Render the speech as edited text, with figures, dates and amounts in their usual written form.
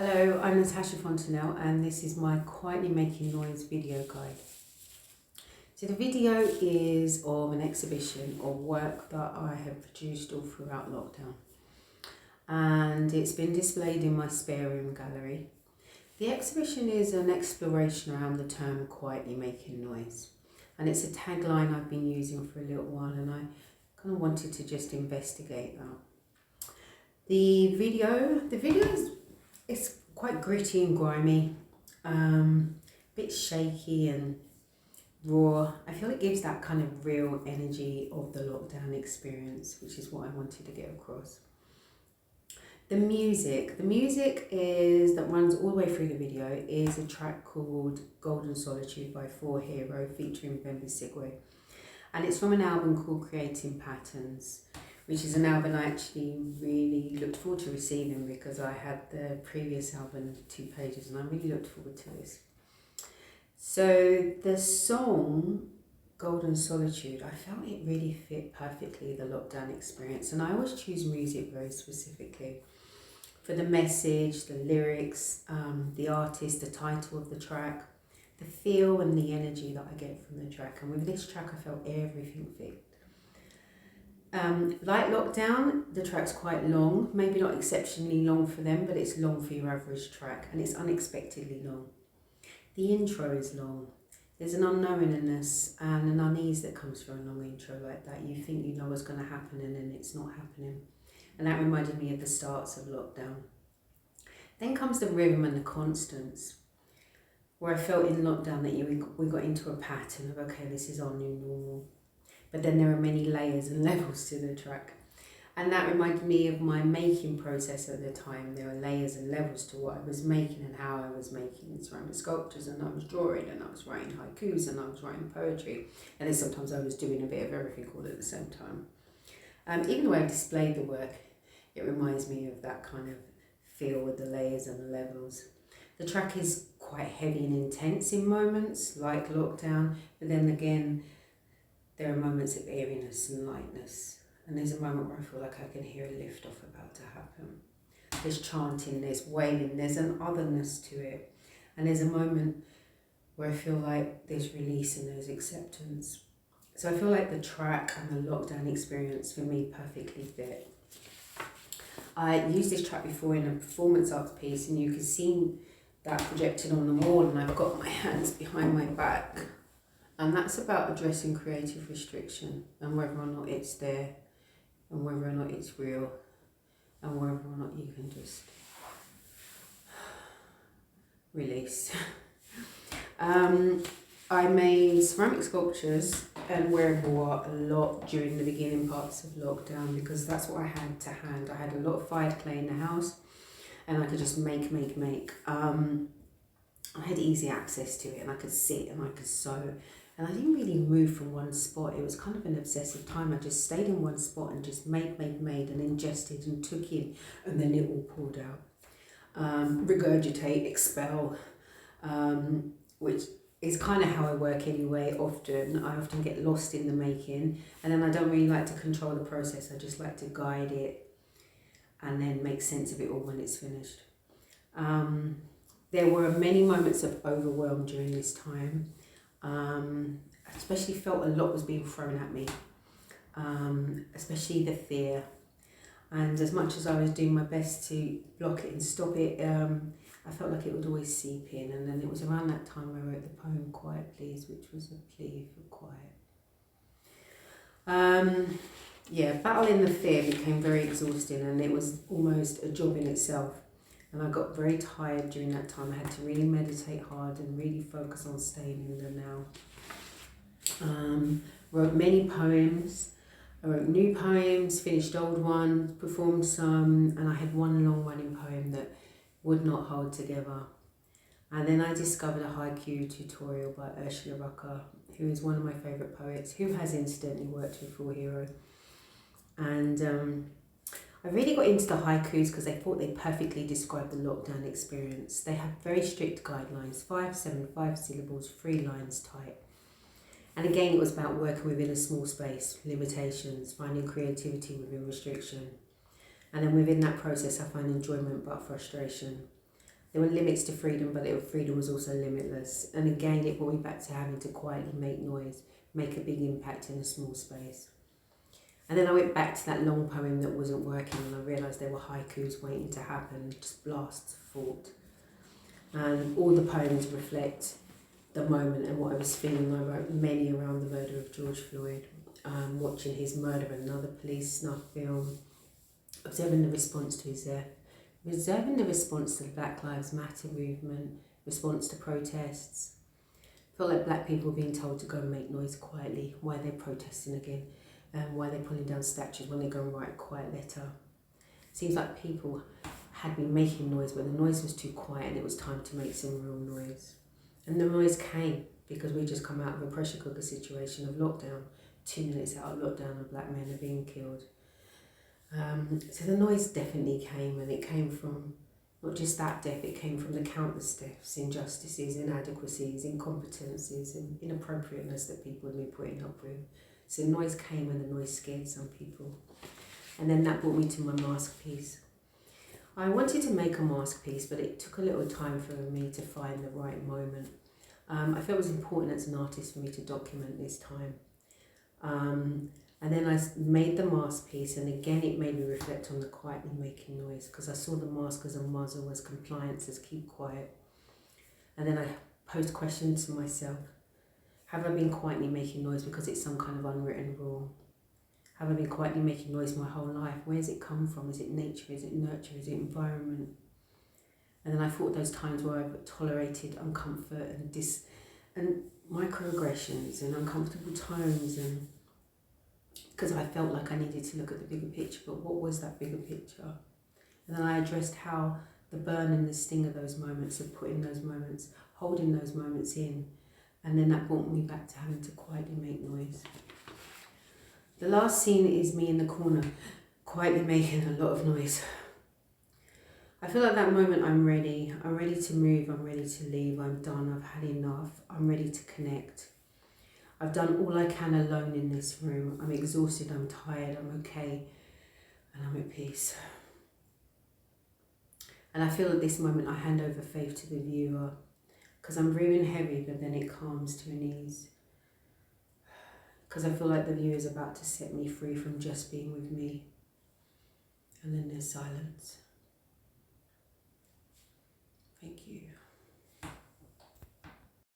Hello, I'm Natasha Fontanelle and this is my Quietly Making Noise video guide. So the video is of an exhibition or work that I have produced all throughout lockdown, and it's been displayed in my spare room gallery. The exhibition is an exploration around the term quietly making noise, and it's a tagline I've been using for a little while, and I kind of wanted to just investigate that. The video is it's quite gritty and grimy, a bit shaky and raw. I feel it gives that kind of real energy of the lockdown experience, which is what I wanted to get across. The music is that runs all the way through the video is a track called Golden Solitude by 4hero featuring Ben Sigway, and it's from an album called Creating Patterns, which is an album I actually really looked forward to receiving because I had the previous album 2 pages and I really looked forward to this. So the song Golden Solitude, I felt it really fit perfectly the lockdown experience, and I always choose music very specifically for the message, the lyrics, the artist, the title of the track, the feel and the energy that I get from the track. And with this track I felt everything fit. Like Lockdown, the track's quite long, maybe not exceptionally long for them, but it's long for your average track, and it's unexpectedly long. The intro is long. There's an unknowingness and an unease that comes from a long intro like that. You think you know what's going to happen and then it's not happening. And that reminded me of the starts of Lockdown. Then comes the rhythm and the constants, where I felt in Lockdown that we got into a pattern of, okay, this is our new normal. But then there are many layers and levels to the track. And that reminded me of my making process at the time. There were layers and levels to what I was making and how I was making ceramic sculptures, and I was drawing and I was writing haikus and I was writing poetry. And then sometimes I was doing a bit of everything all at the same time. Even the way I displayed the work, it reminds me of that kind of feel with the layers and the levels. The track is quite heavy and intense in moments, like Lockdown, but then again, there are moments of airiness and lightness, and there's a moment where I feel like I can hear a lift off about to happen. There's chanting, there's wailing, there's an otherness to it, and there's a moment where I feel like there's release and there's acceptance. So I feel like the track and the Lockdown experience for me perfectly fit. I used this track before in a performance arts piece, and you can see that projected on the wall, and I've got my hands behind my back. And that's about addressing creative restriction and whether or not it's there and whether or not it's real and whether or not you can just release. I made ceramic sculptures and wearable art a lot during the beginning parts of Lockdown because that's what I had to hand. I had a lot of fired clay in the house and I could just make. I had easy access to it and I could sit and I could sew. And I didn't really move from one spot. It was kind of an obsessive time. I just stayed in one spot and just made and ingested and took in, and then it all poured out. Regurgitate, expel, which is kind of how I work anyway. I often get lost in the making, and then I don't really like to control the process. I just like to guide it and then make sense of it all when it's finished. There were many moments of overwhelm during this time. I especially felt a lot was being thrown at me, especially the fear. And as much as I was doing my best to block it and stop it, I felt like it would always seep in. And then it was around that time I wrote the poem Quiet Please, which was a plea for quiet. Battling the fear became very exhausting, and it was almost a job in itself. And I got very tired during that time. I had to really meditate hard and really focus on staying in the now. Wrote many poems. I wrote new poems, finished old ones, performed some, and I had one long running poem that would not hold together. And then I discovered a haiku tutorial by Ursula Rucker, who is one of my favourite poets, who has incidentally worked with 4hero. And I really got into the haikus because I thought they perfectly described the Lockdown experience. They have very strict guidelines, 5, 7, 5 syllables, 3 lines tight. And again, it was about working within a small space, limitations, finding creativity within restriction. And then within that process, I find enjoyment but frustration. There were limits to freedom, but freedom was also limitless. And again, it brought me back to having to quietly make noise, make a big impact in a small space. And then I went back to that long poem that wasn't working, and I realised there were haikus waiting to happen, just blasts of thought. And all the poems reflect the moment and what I was feeling. I wrote many around the murder of George Floyd, watching his murder in another police snuff film, observing the response to his death, observing the response to the Black Lives Matter movement, response to protests. I felt like black people being told to go and make noise quietly, why they're protesting again, why they're pulling down statues when they go and write a quiet letter. Seems like people had been making noise, but the noise was too quiet and it was time to make some real noise. And the noise came because we just come out of a pressure cooker situation of lockdown. 2 minutes out of lockdown and black men are being killed. So the noise definitely came, and it came from not just that death, it came from the countless deaths, injustices, inadequacies, incompetencies and inappropriateness that people have been putting up with. So noise came and the noise scared some people. And then that brought me to my mask piece. I wanted to make a mask piece, but it took a little time for me to find the right moment. I felt it was important as an artist for me to document this time. And then I made the mask piece, and again it made me reflect on the quietly making noise, because I saw the mask as a muzzle, as compliance, as keep quiet. And then I posed questions to myself. Have I been quietly making noise because it's some kind of unwritten rule? Have I been quietly making noise my whole life? Where does it come from? Is it nature? Is it nurture? Is it environment? And then I thought those times where I've tolerated uncomfort and microaggressions and uncomfortable tones, and because I felt like I needed to look at the bigger picture, but what was that bigger picture? And then I addressed how the burn and the sting of those moments, of putting those moments, holding those moments in, and then that brought me back to having to quietly make noise. The last scene is me in the corner, quietly making a lot of noise. I feel like that moment I'm ready to move, I'm ready to leave, I'm done, I've had enough, I'm ready to connect. I've done all I can alone in this room. I'm exhausted, I'm tired, I'm okay, and I'm at peace. And I feel at this moment I hand over faith to the viewer, because I'm breathing heavy, but then it calms to an ease. Because I feel like the viewer is about to set me free from just being with me. And then there's silence. Thank you.